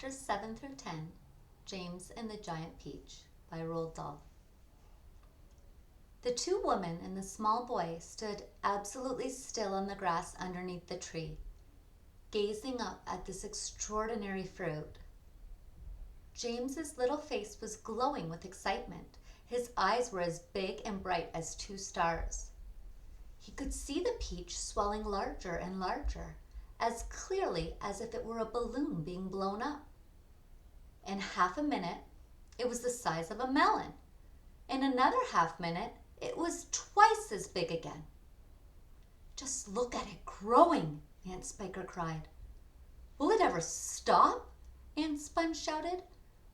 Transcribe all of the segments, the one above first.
Chapters 7 through 10, James and the Giant Peach by Roald Dahl. The two women and the small boy stood absolutely still on the grass underneath the tree, gazing up at this extraordinary fruit. James's little face was glowing with excitement. His eyes were as big and bright as two stars. He could see the peach swelling larger and larger, as clearly as if it were a balloon being blown up. In half a minute, it was the size of a melon. In another half minute, it was twice as big again. "Just look at it growing," Aunt Spiker cried. "Will it ever stop?" Aunt Sponge shouted,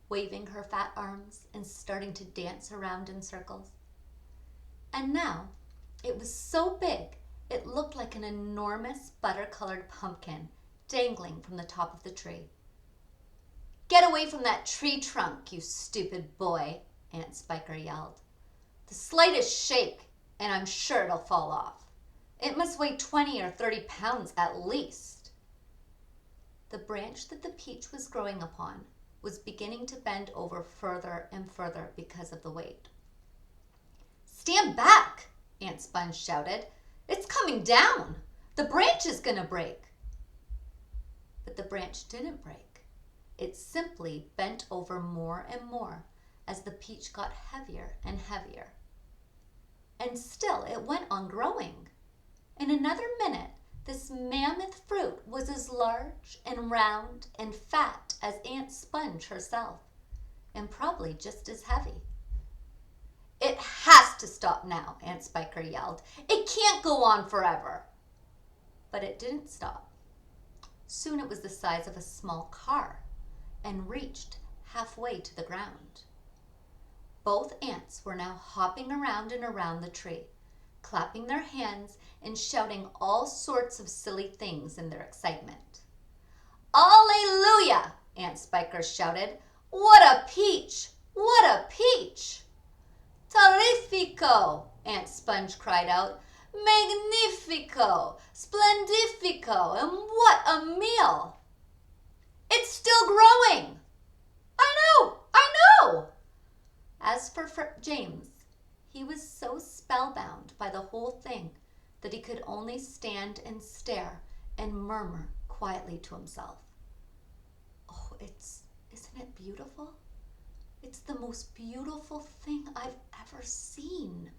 waving her fat arms and starting to dance around in circles. And now it was so big it looked like an enormous butter-colored pumpkin dangling from the top of the tree. "Get away from that tree trunk, you stupid boy," Aunt Spiker yelled. "The slightest shake, and I'm sure it'll fall off. It must weigh 20 or 30 pounds at least." The branch that the peach was growing upon was beginning to bend over further and further because of the weight. "Stand back," Aunt Sponge shouted. "It's coming down. The branch is going to break." But the branch didn't break. It simply bent over more and more as the peach got heavier and heavier. And still it went on growing. In another minute, this mammoth fruit was as large and round and fat as Aunt Sponge herself, and probably just as heavy. "It has to stop now," Aunt Spiker yelled. "It can't go on forever." But it didn't stop. Soon it was the size of a small car and reached halfway to the ground. Both aunts were now hopping around and around the tree, clapping their hands and shouting all sorts of silly things in their excitement. "Alleluia!" Aunt Spiker shouted. "What a peach! What a peach!" "Terrifico!" Aunt Sponge cried out. "Magnifico! Splendifico! And what a meal!" "It's still growing!" I know! As for James, he was so spellbound by the whole thing that he could only stand and stare and murmur quietly to himself. "Oh, isn't it beautiful? It's the most beautiful thing I've ever seen."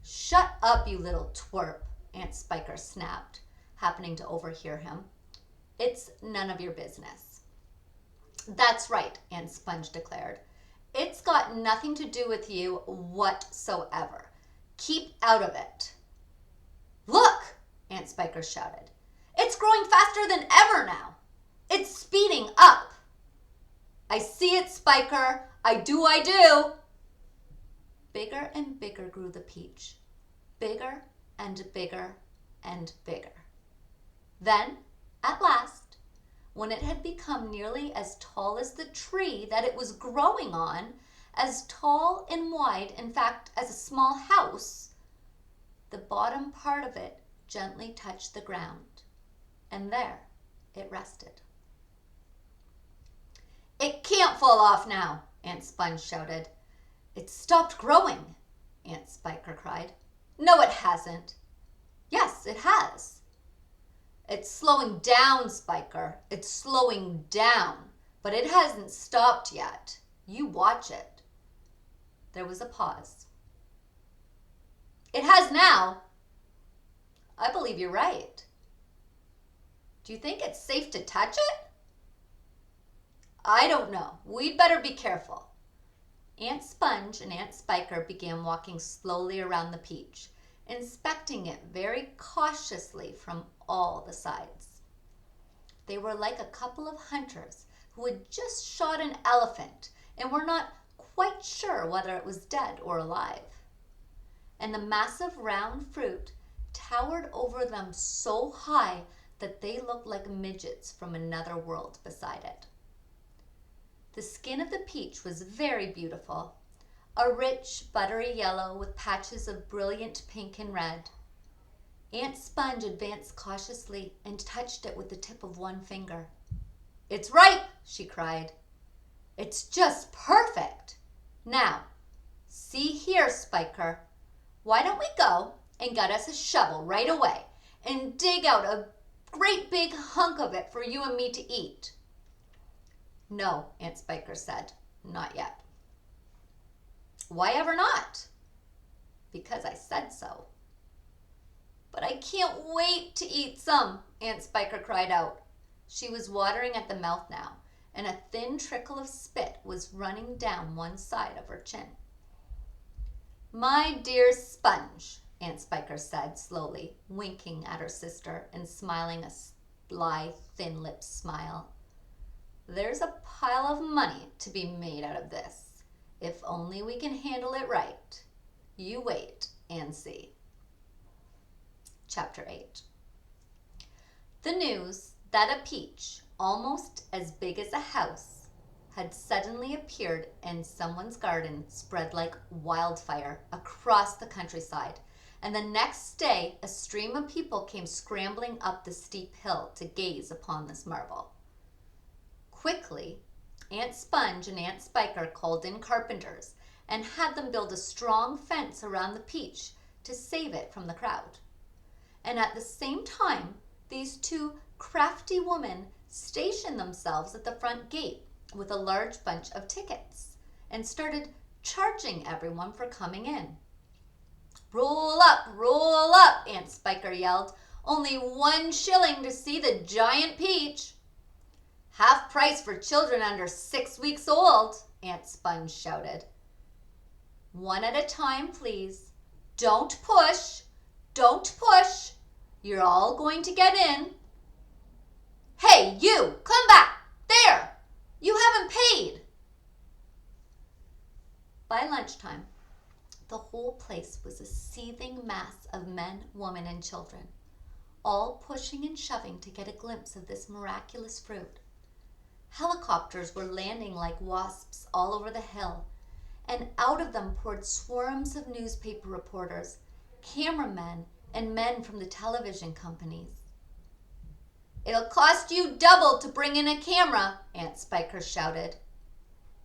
"Shut up, you little twerp," Aunt Spiker snapped, happening to overhear him. "It's none of your business." "That's right," Aunt Sponge declared. "It's got nothing to do with you whatsoever. Keep out of it." "Look!" Aunt Spiker shouted. "It's growing faster than ever now. It's speeding up." "I see it, Spiker. I do. Bigger and bigger grew the peach. Bigger and bigger and bigger. Then, at last, when it had become nearly as tall as the tree that it was growing on, as tall and wide, in fact, as a small house, the bottom part of it gently touched the ground, and there it rested. "It can't fall off now," Aunt Sponge shouted. "It's stopped growing," Aunt Spiker cried. "No, it hasn't." "Yes, it has." "It's slowing down, Spiker. It's slowing down. But it hasn't stopped yet. You watch it." There was a pause. "It has now." "I believe you're right." "Do you think it's safe to touch it?" "I don't know. We'd better be careful." Aunt Sponge and Aunt Spiker began walking slowly around the peach, inspecting it very cautiously from all the sides. They were like a couple of hunters who had just shot an elephant and were not quite sure whether it was dead or alive. And the massive round fruit towered over them so high that they looked like midgets from another world beside it. The skin of the peach was very beautiful, a rich, buttery yellow with patches of brilliant pink and red. Aunt Sponge advanced cautiously and touched it with the tip of one finger. "It's ripe," she cried. "It's just perfect. Now, see here, Spiker. Why don't we go and get us a shovel right away and dig out a great big hunk of it for you and me to eat?" "No," Aunt Spiker said, "not yet." "Why ever not?" "Because I said so." "But I can't wait to eat some," Aunt Spiker cried out. She was watering at the mouth now, and a thin trickle of spit was running down one side of her chin. "My dear Sponge," Aunt Spiker said slowly, winking at her sister and smiling a sly, thin-lipped smile, "there's a pile of money to be made out of this, if only we can handle it right. You wait and see." Chapter 8. The news that a peach, almost as big as a house, had suddenly appeared in someone's garden spread like wildfire across the countryside, and the next day a stream of people came scrambling up the steep hill to gaze upon this marvel. Quickly, Aunt Sponge and Aunt Spiker called in carpenters and had them build a strong fence around the peach to save it from the crowd. And at the same time, these two crafty women stationed themselves at the front gate with a large bunch of tickets and started charging everyone for coming in. Roll up," Aunt Spiker yelled. "Only 1 shilling to see the giant peach." "Half price for children under 6 weeks old," Aunt Sponge shouted. "One at a time, please. Don't push. You're all going to get in." "Hey, you, come back! There! You haven't paid!" By lunchtime, the whole place was a seething mass of men, women, and children, all pushing and shoving to get a glimpse of this miraculous fruit. Helicopters were landing like wasps all over the hill, and out of them poured swarms of newspaper reporters, cameramen, and men from the television companies. "It'll cost you double to bring in a camera," Aunt Spiker shouted.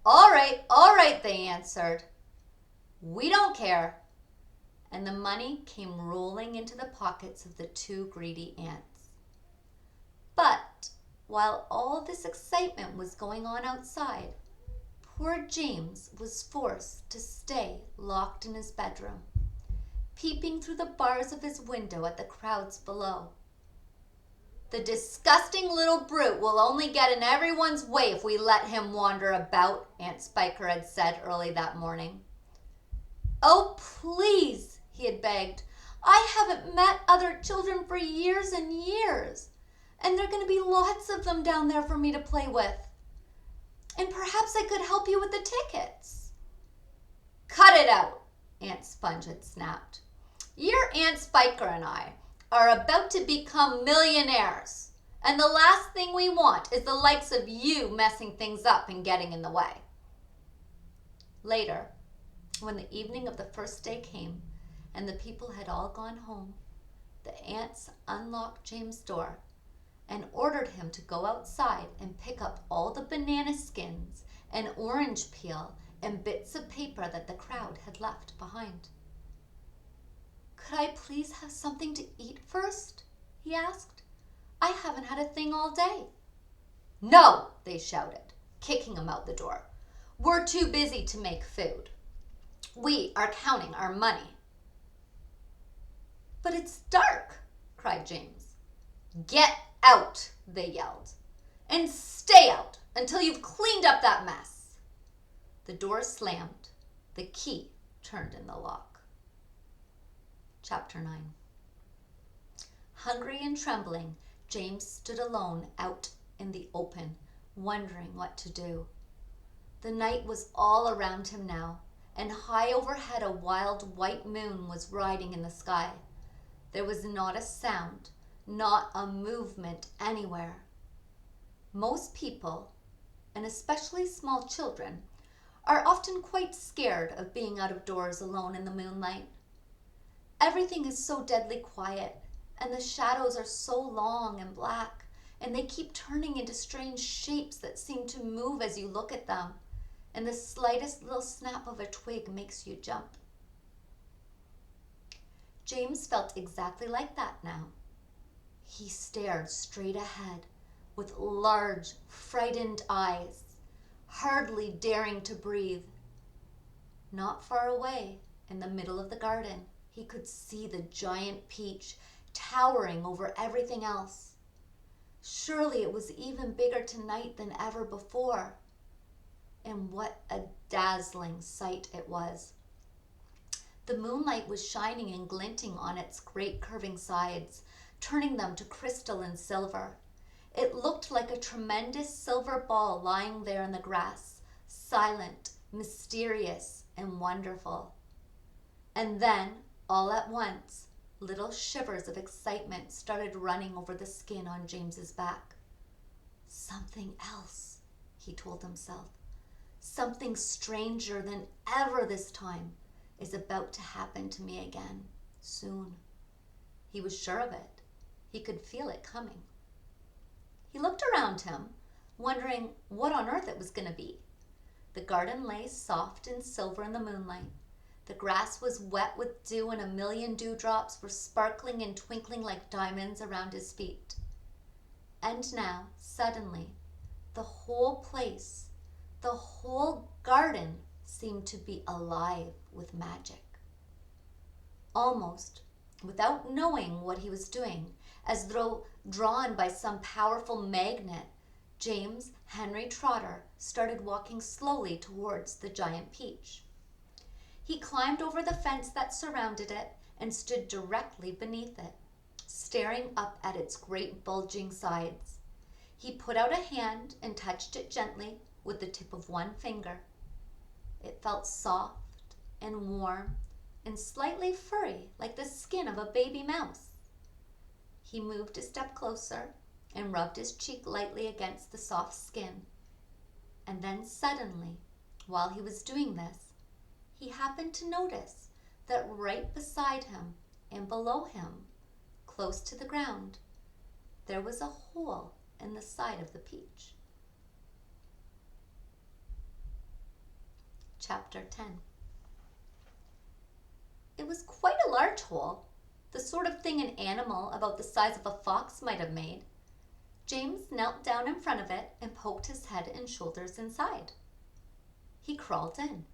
All right, they answered. "We don't care." And the money came rolling into the pockets of the 2 greedy ants. But while all this excitement was going on outside, poor James was forced to stay locked in his bedroom, peeping through the bars of his window at the crowds below. "The disgusting little brute will only get in everyone's way if we let him wander about," Aunt Spiker had said early that morning. "Oh, please," he had begged. "I haven't met other children for years and years, and there are going to be lots of them down there for me to play with. And perhaps I could help you with the tickets." "Cut it out," Aunt Sponge had snapped. "Your Aunt Spiker and I are about to become millionaires, and the last thing we want is the likes of you messing things up and getting in the way." Later, when the evening of the first day came and the people had all gone home, the aunts unlocked James' door and ordered him to go outside and pick up all the banana skins and orange peel and bits of paper that the crowd had left behind. "Could I please have something to eat first?" he asked. "I haven't had a thing all day." "No," they shouted, kicking him out the door. "We're too busy to make food. We are counting our money." "But it's dark," cried James. "Get out," they yelled, "and stay out until you've cleaned up that mess." The door slammed. The key turned in the lock. Chapter 9. Hungry and trembling, James stood alone out in the open, wondering what to do. The night was all around him now, and high overhead a wild white moon was riding in the sky. There was not a sound, not a movement anywhere. Most people, and especially small children, are often quite scared of being out of doors alone in the moonlight. Everything is so deadly quiet, and the shadows are so long and black, and they keep turning into strange shapes that seem to move as you look at them, and the slightest little snap of a twig makes you jump. James felt exactly like that now. He stared straight ahead with large, frightened eyes, hardly daring to breathe. Not far away, in the middle of the garden, he could see the giant peach towering over everything else. Surely it was even bigger tonight than ever before. And what a dazzling sight it was. The moonlight was shining and glinting on its great curving sides, turning them to crystal and silver. It looked like a tremendous silver ball lying there in the grass, silent, mysterious, and wonderful. And then, all at once, little shivers of excitement started running over the skin on James's back. Something else, he told himself. Something stranger than ever this time is about to happen to me again, soon. He was sure of it. He could feel it coming. He looked around him, wondering what on earth it was going to be. The garden lay soft and silver in the moonlight. The grass was wet with dew, and a million dewdrops were sparkling and twinkling like diamonds around his feet. And now, suddenly, the whole place, the whole garden seemed to be alive with magic. Almost without knowing what he was doing, as though drawn by some powerful magnet, James Henry Trotter started walking slowly towards the giant peach. He climbed over the fence that surrounded it and stood directly beneath it, staring up at its great bulging sides. He put out a hand and touched it gently with the tip of one finger. It felt soft and warm and slightly furry, like the skin of a baby mouse. He moved a step closer and rubbed his cheek lightly against the soft skin. And then suddenly, while he was doing this, he happened to notice that right beside him and below him, close to the ground, there was a hole in the side of the peach. Chapter 10. It was quite a large hole, the sort of thing an animal about the size of a fox might have made. James knelt down in front of it and poked his head and shoulders inside. He crawled in.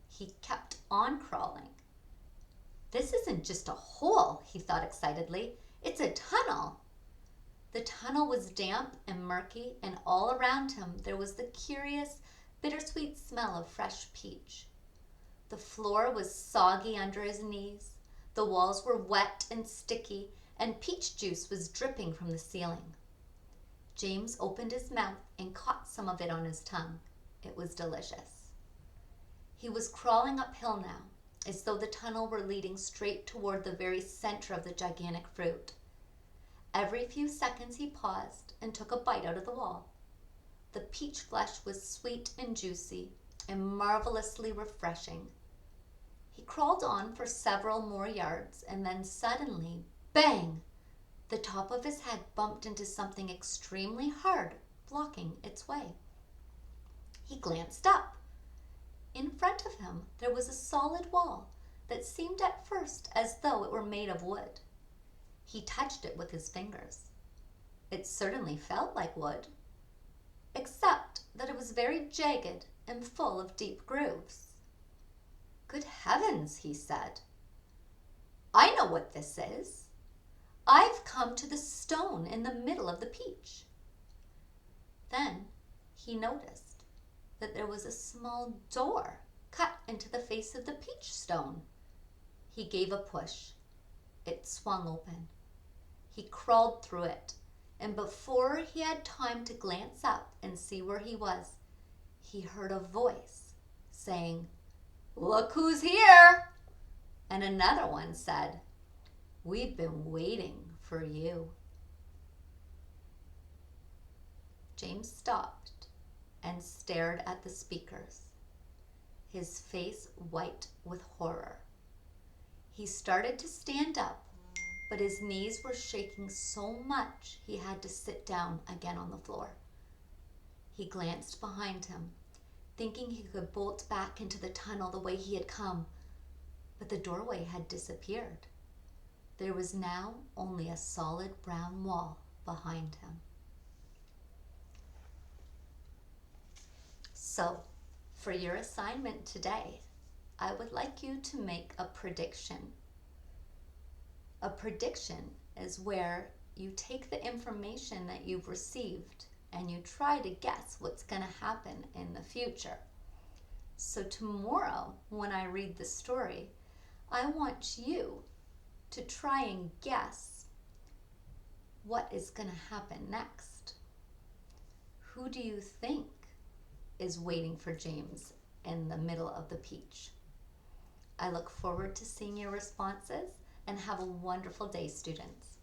He kept on crawling. This isn't just a hole, he thought excitedly. It's a tunnel. The tunnel was damp and murky, and all around him there was the curious, bittersweet smell of fresh peach. The floor was soggy under his knees. The walls were wet and sticky, and peach juice was dripping from the ceiling. James opened his mouth and caught some of it on his tongue. It was delicious. He was crawling uphill now, as though the tunnel were leading straight toward the very center of the gigantic fruit. Every few seconds he paused and took a bite out of the wall. The peach flesh was sweet and juicy and marvelously refreshing. He crawled on for several more yards, and then suddenly, bang! The top of his head bumped into something extremely hard, blocking its way. He glanced up. In front of him there was a solid wall that seemed at first as though it were made of wood. He touched it with his fingers. It certainly felt like wood, except that it was very jagged and full of deep grooves. "Good heavens," he said. "I know what this is. I've come to the stone in the middle of the peach." Then he noticed that there was a small door cut into the face of the peach stone. He gave a push. It swung open. He crawled through it, and before he had time to glance up and see where he was, he heard a voice saying, "Look who's here!" And another one said, "We've been waiting for you." James stopped and stared at the speakers, his face white with horror. He started to stand up, but his knees were shaking so much he had to sit down again on the floor. He glanced behind him, thinking he could bolt back into the tunnel the way he had come, but the doorway had disappeared. There was now only a solid brown wall behind him. So, for your assignment today, I would like you to make a prediction. A prediction is where you take the information that you've received and you try to guess what's going to happen in the future. So tomorrow, when I read the story, I want you to try and guess what is going to happen next. Who do you think is waiting for James in the middle of the peach? I look forward to seeing your responses, and have a wonderful day, students.